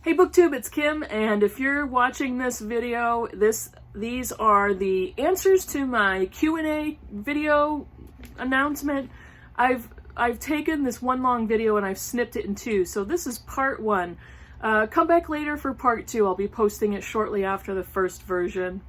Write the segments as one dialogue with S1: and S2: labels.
S1: Hey BookTube, it's Kim, and if you're watching this video, these are the answers to my Q&A video announcement. I've taken this one long video and I've snipped it in two, so this is part one. Come back later for part two. I'll be posting it shortly after the first version.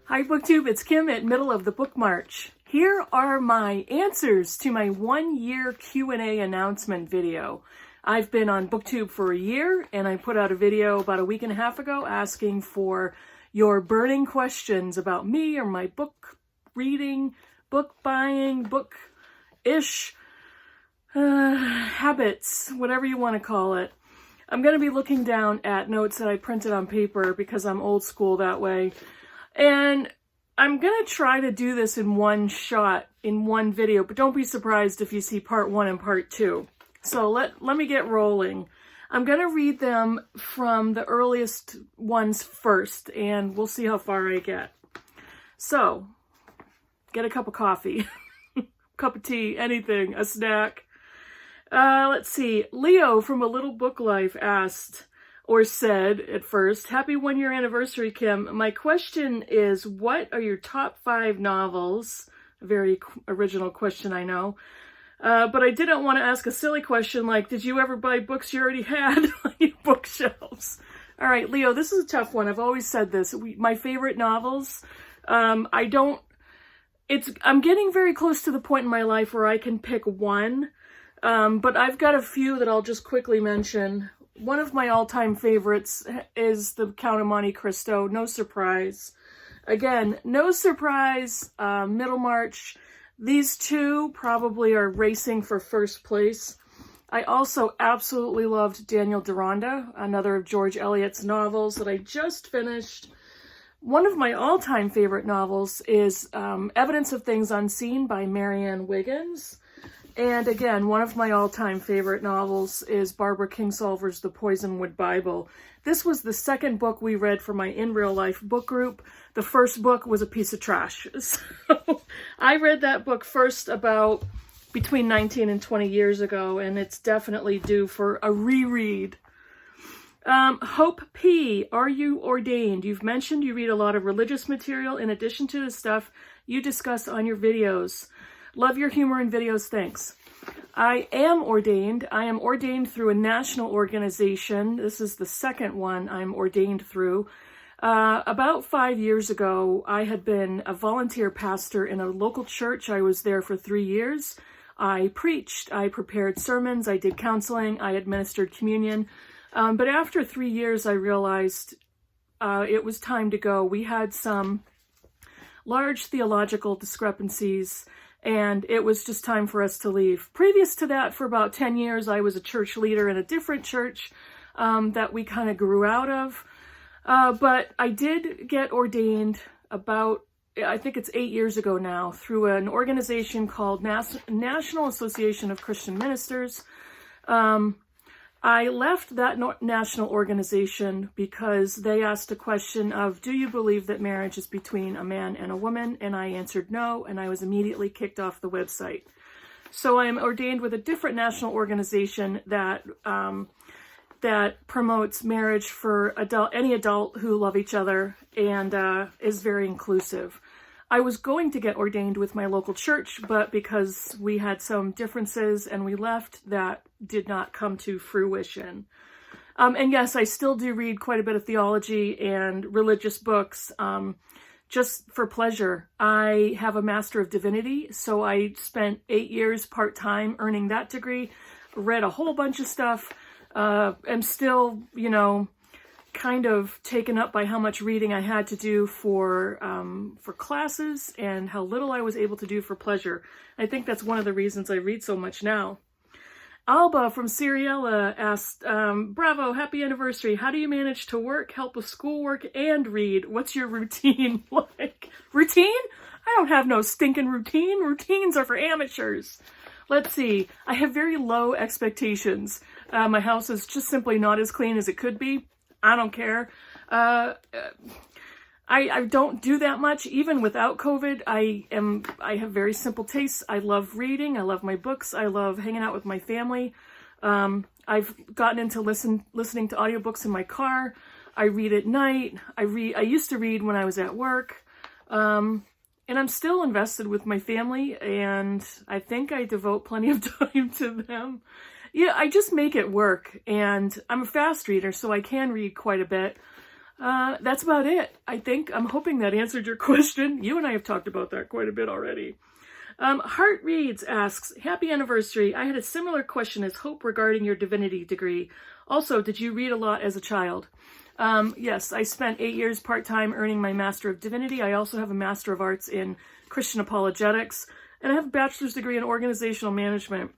S1: Hi BookTube, it's Kim at Middle of the Book March. Here are my answers to my 1-year Q&A announcement video. I've been on BookTube for a year, and I put out a video about a week and a half ago asking for your burning questions about me or my book reading, book buying, book-ish habits, whatever you want to call it. I'm going to be looking down at notes that I printed on paper because I'm old school that way. And I'm going to try to do this in one shot, in one video, but don't be surprised if you see part one and part two. So let me get rolling. I'm going to read them from the earliest ones first, and we'll see how far I get. So, get a cup of coffee, cup of tea, anything, a snack. Let's see. Leo from A Little Book Life asked, or said at first, "Happy 1-year anniversary, Kim. My question is, what are your top 5 novels?" A very original question, I know. But I didn't want to ask a silly question like, did you ever buy books you already had on your bookshelves? All right, Leo, this is a tough one. I've always said this. My favorite novels, I'm getting very close to the point in my life where I can pick one. But I've got a few that I'll just quickly mention. One of my all-time favorites is The Count of Monte Cristo. No surprise. Again, no surprise, Middlemarch. These two probably are racing for first place. I also absolutely loved Daniel Deronda, another of George Eliot's novels that I just finished. One of my all-time favorite novels is Evidence of Things Unseen by Marianne Wiggins. And again, one of my all-time favorite novels is Barbara Kingsolver's The Poisonwood Bible. This was the second book we read for my In Real Life book group. The first book was a piece of trash. So I read that book first about between 19 and 20 years ago, and it's definitely due for a reread. Hope P, are you ordained? You've mentioned you read a lot of religious material in addition to the stuff you discuss on your videos. Love your humor and videos, thanks. I am ordained. I am ordained through a national organization. This is the second one I'm ordained through. About 5 years ago, I had been a volunteer pastor in a local church. I was there for 3 years. I preached, I prepared sermons, I did counseling, I administered communion. But after 3 years, I realized it was time to go. We had some large theological discrepancies, and it was just time for us to leave. Previous to that, for about 10 years, I was a church leader in a different church that we kind of grew out of. But I did get ordained about, I think it's 8 years ago now, through an organization called National Association of Christian Ministers. I left that national organization because they asked a question of, do you believe that marriage is between a man and a woman? And I answered no, and I was immediately kicked off the website. So I am ordained with a different national organization that promotes marriage for any adult who love each other and is very inclusive. I was going to get ordained with my local church, but because we had some differences and we left, that did not come to fruition. And yes, I still do read quite a bit of theology and religious books, just for pleasure. I have a Master of Divinity, so I spent 8 years part-time earning that degree, read a whole bunch of stuff, am still, kind of taken up by how much reading I had to do for classes and how little I was able to do for pleasure. I think that's one of the reasons I read so much now. Alba from Siriella asked, bravo, happy anniversary. How do you manage to work, help with schoolwork, and read? What's your routine like? Routine? I don't have no stinking routine. Routines are for amateurs. Let's see. I have very low expectations. My house is just simply not as clean as it could be. I don't care. I I don't do that much. Even without COVID, I have very simple tastes. I love reading. I love my books. I love hanging out with my family. I've gotten into listening to audiobooks in my car. I read at night. I used to read when I was at work. And I'm still invested with my family, and I think I devote plenty of time to them. Yeah, I just make it work, and I'm a fast reader, so I can read quite a bit. That's about it. I'm hoping that answered your question. You and I have talked about that quite a bit already. Heart Reads asks, happy anniversary. I had a similar question as Hope regarding your divinity degree. Also, did you read a lot as a child? Yes, I spent 8 years part-time earning my Master of Divinity. I also have a Master of Arts in Christian Apologetics, and I have a bachelor's degree in organizational management.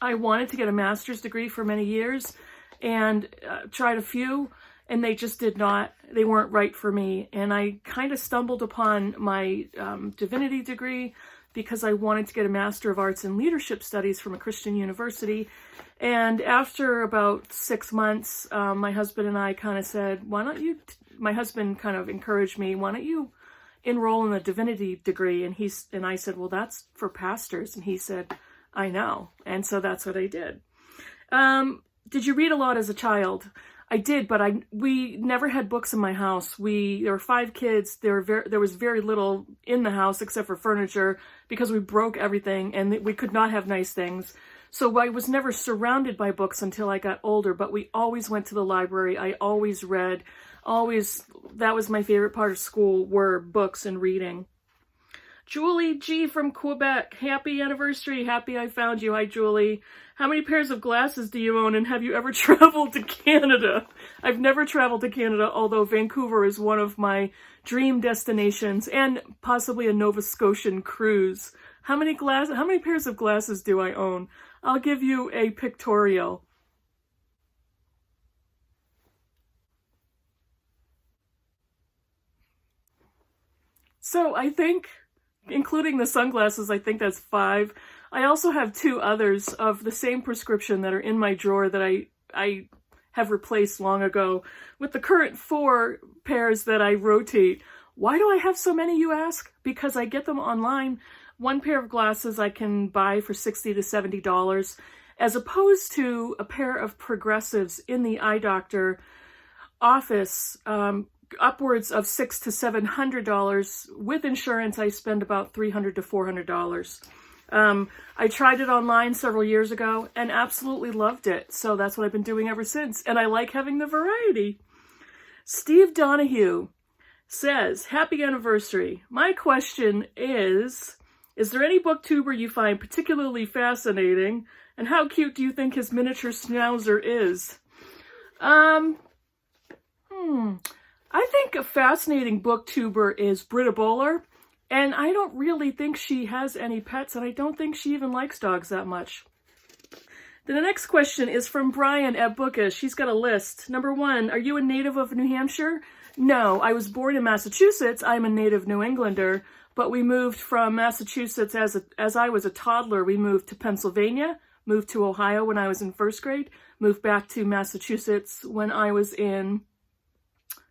S1: I wanted to get a master's degree for many years and tried a few, and they just they weren't right for me. And I kind of stumbled upon my divinity degree because I wanted to get a Master of Arts in Leadership Studies from a Christian university. And after about 6 months, my husband and I kind of said, my husband kind of encouraged me, why don't you enroll in a divinity degree? And I said, well, that's for pastors. And he said, I know. And so that's what I did. Did you read a lot as a child? I did, but we never had books in my house. There were 5 kids. There was very little in the house except for furniture because we broke everything and we could not have nice things. So I was never surrounded by books until I got older, but we always went to the library. I always read. That was my favorite part of school, were books and reading. Julie G from Quebec, happy anniversary. Happy I found you. Hi, Julie. How many pairs of glasses do you own, and have you ever traveled to Canada? I've never traveled to Canada, although Vancouver is one of my dream destinations, and possibly a Nova Scotian cruise. How many pairs of glasses do I own? I'll give you a pictorial. So I think, including the sunglasses, I think that's 5. I also have 2 others of the same prescription that are in my drawer that I have replaced long ago with the current 4 pairs that I rotate. Why do I have so many, you ask? Because I get them online. 1 pair of glasses I can buy for $60 to $70, as opposed to a pair of progressives in the eye doctor office, upwards of $600 to $700. With insurance, I spend about $300 to $400. I tried it online several years ago and absolutely loved it. So that's what I've been doing ever since. And I like having the variety. Steve Donahue says, happy anniversary. My question is there any booktuber you find particularly fascinating? And how cute do you think his miniature schnauzer is? I think a fascinating booktuber is Britta Bowler. And I don't really think she has any pets, and I don't think she even likes dogs that much. The next question is from Brian at Bookish. He's got a list. Number 1, are you a native of New Hampshire? No, I was born in Massachusetts. I'm a native New Englander, but we moved from Massachusetts as I was a toddler. We moved to Pennsylvania, moved to Ohio when I was in 1st grade, moved back to Massachusetts when I was in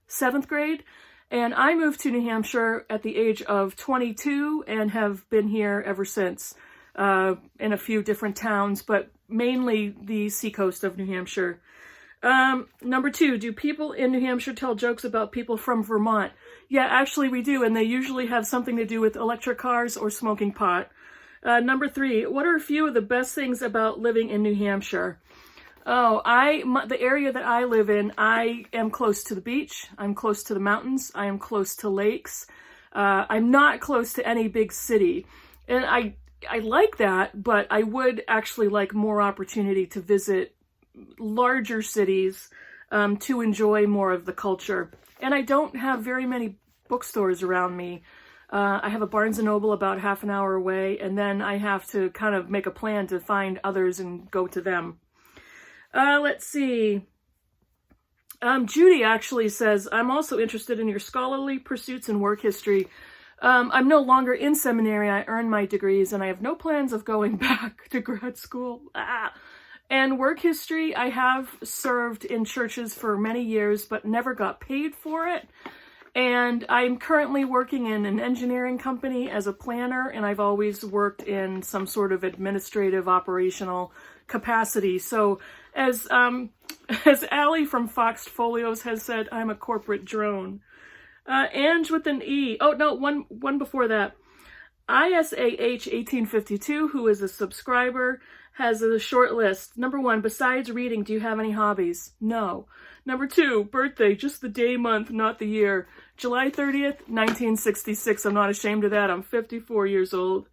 S1: 7th grade. And I moved to New Hampshire at the age of 22 and have been here ever since, in a few different towns, but mainly the seacoast of New Hampshire. Number 2, do people in New Hampshire tell jokes about people from Vermont? Yeah, actually we do, and they usually have something to do with electric cars or smoking pot. Number 3, what are a few of the best things about living in New Hampshire? Oh, the area that I live in, I am close to the beach. I'm close to the mountains. I am close to lakes. I'm not close to any big city. And I like that, but I would actually like more opportunity to visit larger cities to enjoy more of the culture. And I don't have very many bookstores around me. I have a Barnes & Noble about half an hour away, and then I have to kind of make a plan to find others and go to them. Let's see. Judy actually says, I'm also interested in your scholarly pursuits and work history. I'm no longer in seminary. I earned my degrees and I have no plans of going back to grad school. And work history, I have served in churches for many years, but never got paid for it. And I'm currently working in an engineering company as a planner, and I've always worked in some sort of administrative operational capacity. So as Allie from Fox Folios has said, I'm a corporate drone. Ange with an E. Oh, no, one before that. ISAH1852, who is a subscriber, has a short list. Number 1, besides reading, do you have any hobbies? No. Number 2, birthday, just the day, month, not the year. July 30th, 1966. I'm not ashamed of that. I'm 54 years old.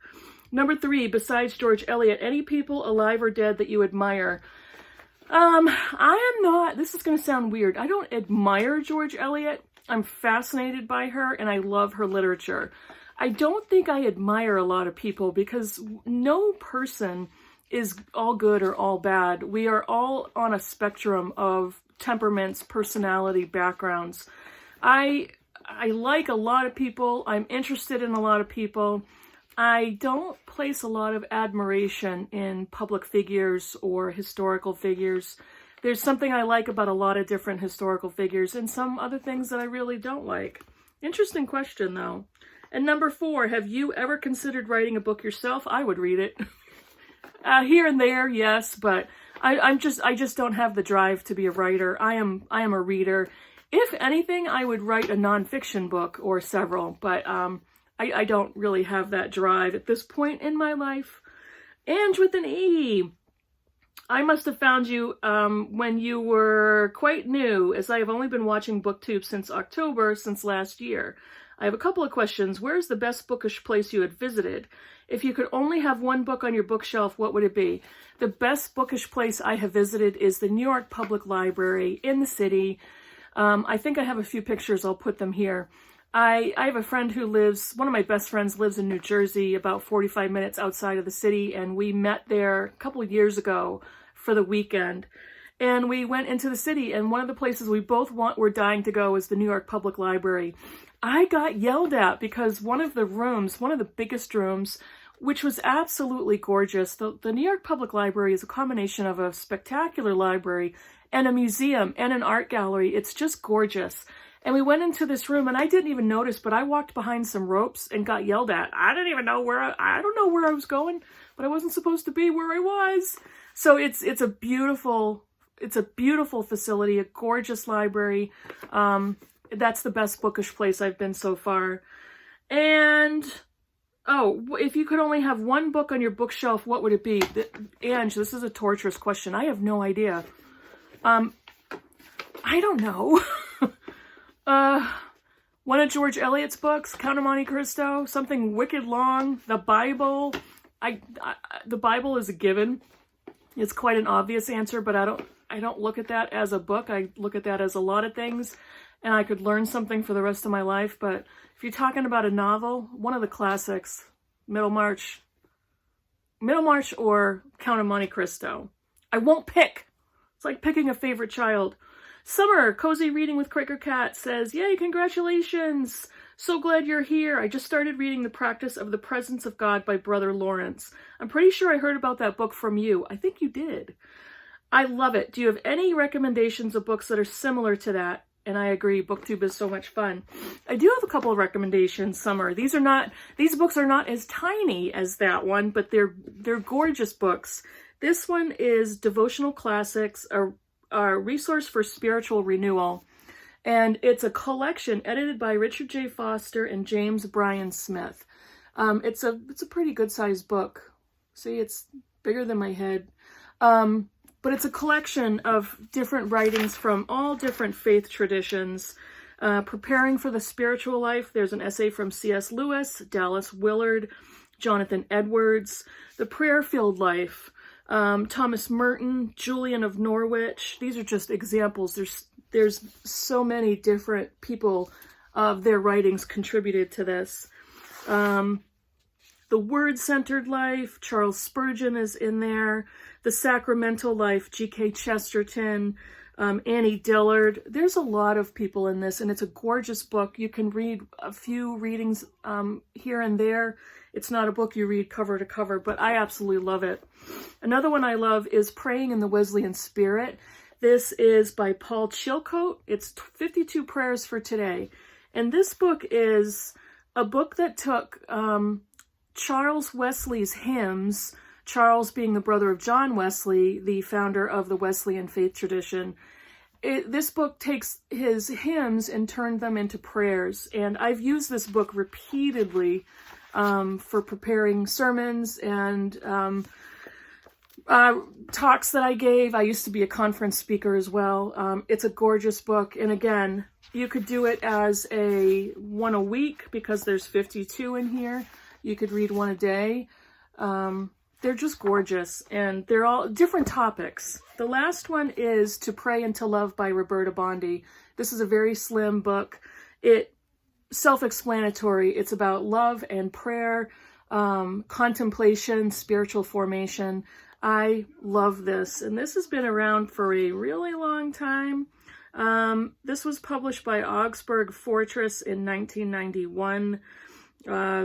S1: Number 3, besides George Eliot, any people alive or dead that you admire? I am not, this is going to sound weird. I don't admire George Eliot. I'm fascinated by her and I love her literature. I don't think I admire a lot of people because no person is all good or all bad. We are all on a spectrum of temperaments, personality, backgrounds. I like a lot of people. I'm interested in a lot of people. I don't place a lot of admiration in public figures or historical figures. There's something I like about a lot of different historical figures and some other things that I really don't like. Interesting question, though. And number 4, have you ever considered writing a book yourself? I would read it. Here and there, yes, but I just don't have the drive to be a writer. I am a reader. If anything, I would write a nonfiction book or several, but I don't really have that drive at this point in my life. Ange with an E. I must have found you when you were quite new, as I have only been watching BookTube since October, since last year. I have a couple of questions. Where is the best bookish place you had visited? If you could only have one book on your bookshelf, what would it be? The best bookish place I have visited is the New York Public Library in the city. I think I have a few pictures. I'll put them here. I have a friend who lives, one of my best friends lives in New Jersey, about 45 minutes outside of the city, and we met there a couple of years ago for the weekend. And we went into the city, and one of the places we both were dying to go is the New York Public Library. I got yelled at because one of the rooms, one of the biggest rooms, which was absolutely gorgeous. The New York Public Library is a combination of a spectacular library and a museum and an art gallery. It's just gorgeous. And we went into this room, and I didn't even notice, but I walked behind some ropes and got yelled at. I didn't even know I don't know where I was going, but I wasn't supposed to be where I was. So it's a beautiful facility, a gorgeous library. That's the best bookish place I've been so far. And, oh, if you could only have one book on your bookshelf, what would it be? Ange, this is a torturous question. I have no idea. I don't know. One of George Eliot's books, Count of Monte Cristo, something wicked long, the Bible. The Bible is a given. It's quite an obvious answer, but I don't look at that as a book. I look at that as a lot of things, and I could learn something for the rest of my life. But if you're talking about a novel, one of the classics, Middlemarch or Count of Monte Cristo. I won't pick. It's like picking a favorite child. Summer, Cozy Reading with Quaker Cat says, yay, congratulations. So glad you're here. I just started reading The Practice of the Presence of God by Brother Lawrence. I'm pretty sure I heard about that book from you. I think you did. I love it. Do you have any recommendations of books that are similar to that? And I agree, BookTube is so much fun. I do have a couple of recommendations, Summer. These books are not as tiny as that one, but they're gorgeous books. This one is Devotional Classics, a resource for spiritual renewal. And it's a collection edited by Richard J. Foster and James Bryan Smith. It's a pretty good sized book. See, it's bigger than my head. But it's a collection of different writings from all different faith traditions. Preparing for the Spiritual Life, there's an essay from C.S. Lewis, Dallas Willard, Jonathan Edwards. The Prayer-Filled Life, Thomas Merton, Julian of Norwich. These are just examples. There's so many different people of their writings contributed to this. The Word-Centered Life, Charles Spurgeon is in there. The Sacramental Life, G.K. Chesterton, Annie Dillard. There's a lot of people in this, and it's a gorgeous book. You can read a few readings here and there. It's not a book you read cover to cover, but I absolutely love it. Another one I love is Praying in the Wesleyan Spirit. This is by Paul Chilcote. It's 52 prayers for today. And this book is a book that took Charles Wesley's hymns, Charles being the brother of John Wesley, the founder of the Wesleyan faith tradition. This book takes his hymns and turned them into prayers. And I've used this book repeatedly for preparing sermons and talks that I gave. I used to be a conference speaker as well. It's a gorgeous book. And again, you could do it as one a week because there's 52 in here. You could read one a day. They're just gorgeous, and they're all different topics. The last one is To Pray and to Love by Roberta Bondi. This is a very slim book. It's self-explanatory. It's about love and prayer, contemplation, spiritual formation. I love this, and this has been around for a really long time. This was published by Augsburg Fortress in 1991.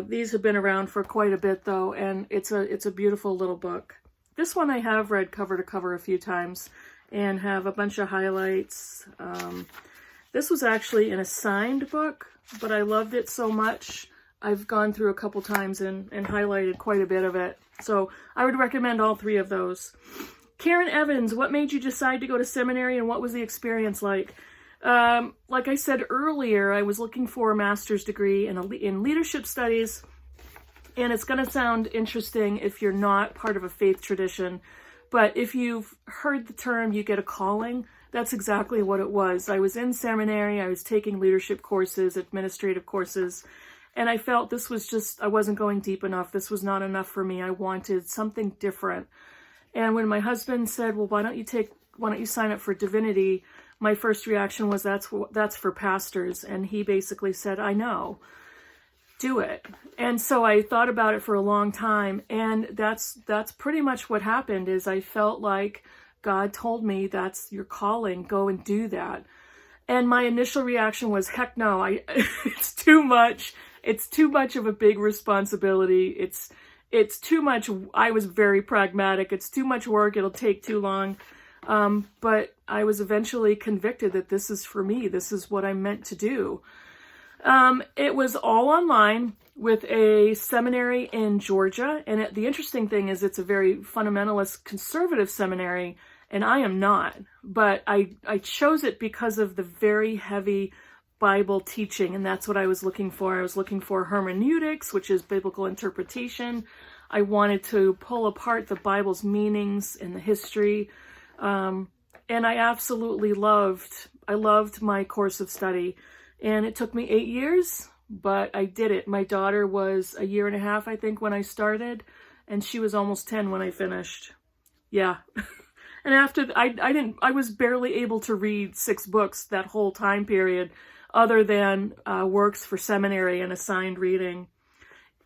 S1: These have been around for quite a bit though, and it's a beautiful little book. This one I have read cover to cover a few times and have a bunch of highlights. This was actually an assigned book, but I loved it so much. I've gone through a couple times and highlighted quite a bit of it. So I would recommend all three of those. Karen Evans, what made you decide to go to seminary and what was the experience like? Like I said earlier, I was looking for a master's degree in leadership studies, and it's going to sound interesting if you're not part of a faith tradition, but if you've heard the term, you get a calling, that's exactly what it was. I was in seminary, I was taking leadership courses, administrative courses, and I felt this was just, I wasn't going deep enough. This was not enough for me. I wanted something different. And when my husband said, well, why don't you sign up for Divinity? My first reaction was, that's for pastors. And he basically said, I know, do it. And so I thought about it for a long time. And that's pretty much what happened is I felt like God told me that's your calling, go and do that. And my initial reaction was, heck no, it's too much. It's too much of a big responsibility. It's too much. I was very pragmatic. It's too much work. It'll take too long. But I was eventually convicted that this is for me. This is what I'm meant to do. It was all online with a seminary in Georgia. And the interesting thing is it's a very fundamentalist conservative seminary, and I am not. But I chose it because of the very heavy Bible teaching, and that's what I was looking for. I was looking for hermeneutics, which is biblical interpretation. I wanted to pull apart the Bible's meanings and the history. And I absolutely loved my course of study. And it took me 8 years, but I did it. My daughter was a year and a half, I think, when I started, and she was almost 10 when I finished. Yeah. And after I was barely able to read 6 books that whole time period, other than works for seminary and assigned reading.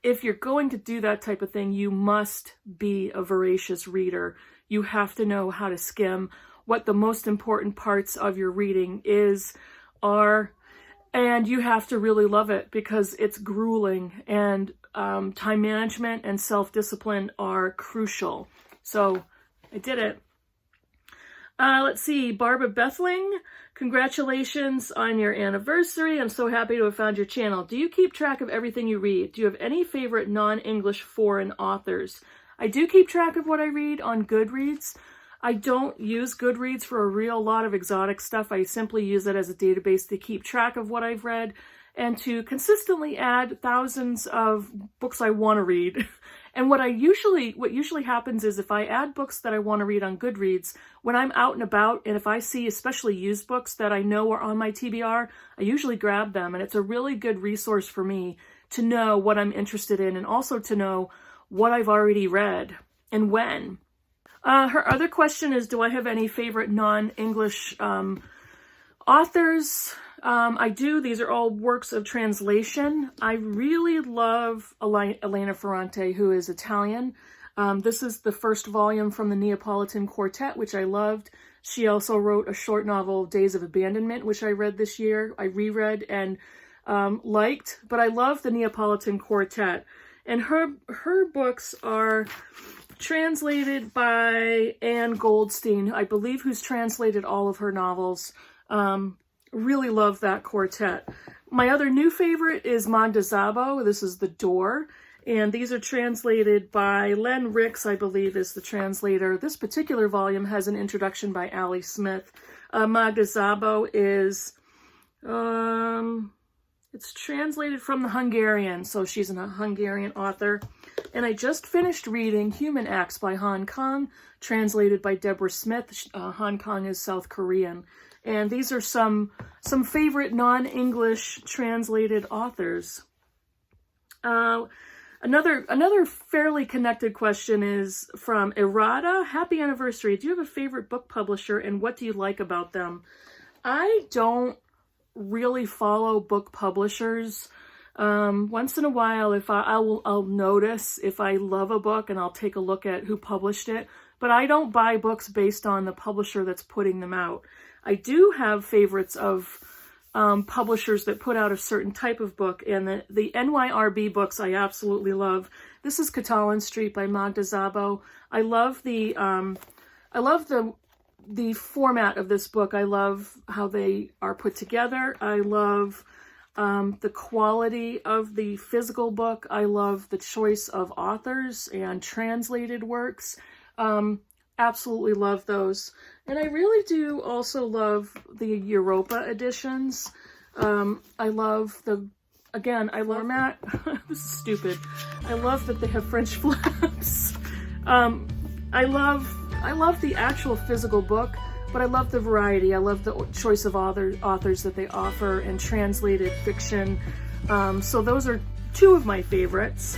S1: If you're going to do that type of thing, you must be a voracious reader. You have to know how to skim, what the most important parts of your reading are, and you have to really love it because it's grueling, and time management and self-discipline are crucial. So I did it. Let's see, Barbara Bethling, congratulations on your anniversary. I'm so happy to have found your channel. Do you keep track of everything you read? Do you have any favorite non-English foreign authors? I do keep track of what I read on Goodreads. I don't use Goodreads for a real lot of exotic stuff. I simply use it as a database to keep track of what I've read and to consistently add thousands of books I want to read. And what usually happens is if I add books that I want to read on Goodreads, when I'm out and about, and if I see especially used books that I know are on my TBR, I usually grab them. And it's a really good resource for me to know what I'm interested in and also to know what I've already read and when. Her other question is, do I have any favorite non-English authors? I do. These are all works of translation. I really love Elena Ferrante, who is Italian. This is the first volume from the Neapolitan Quartet, which I loved. She also wrote a short novel, Days of Abandonment, which I read this year. I reread and liked, but I love the Neapolitan Quartet. And her books are translated by Anne Goldstein, I believe, who's translated all of her novels. Really love that quartet. My other new favorite is Magda Szabo. This is The Door. And these are translated by Len Ricks, I believe, is the translator. This particular volume has an introduction by Ali Smith. Magda Szabo is, it's translated from the Hungarian, so she's a Hungarian author. And I just finished reading Human Acts by Han Kang, translated by Deborah Smith. Han Kang is South Korean. And these are some favorite non-English translated authors. Another fairly connected question is from Errata. Happy anniversary. Do you have a favorite book publisher and what do you like about them? I don't really follow book publishers. Once in a while, I'll notice if I love a book and I'll take a look at who published it, but I don't buy books based on the publisher that's putting them out. I do have favorites of publishers that put out a certain type of book, and the NYRB books I absolutely love. This is Catalan Street by Magda Szabo. I love the format of this book. I love how they are put together. I love the quality of the physical book. I love the choice of authors and translated works. Absolutely love those. And I really do also love the Europa editions. I love Matt. This is stupid. I love that they have French flaps. I love the actual physical book, but I love the variety. I love the choice of authors that they offer and translated fiction. So those are two of my favorites.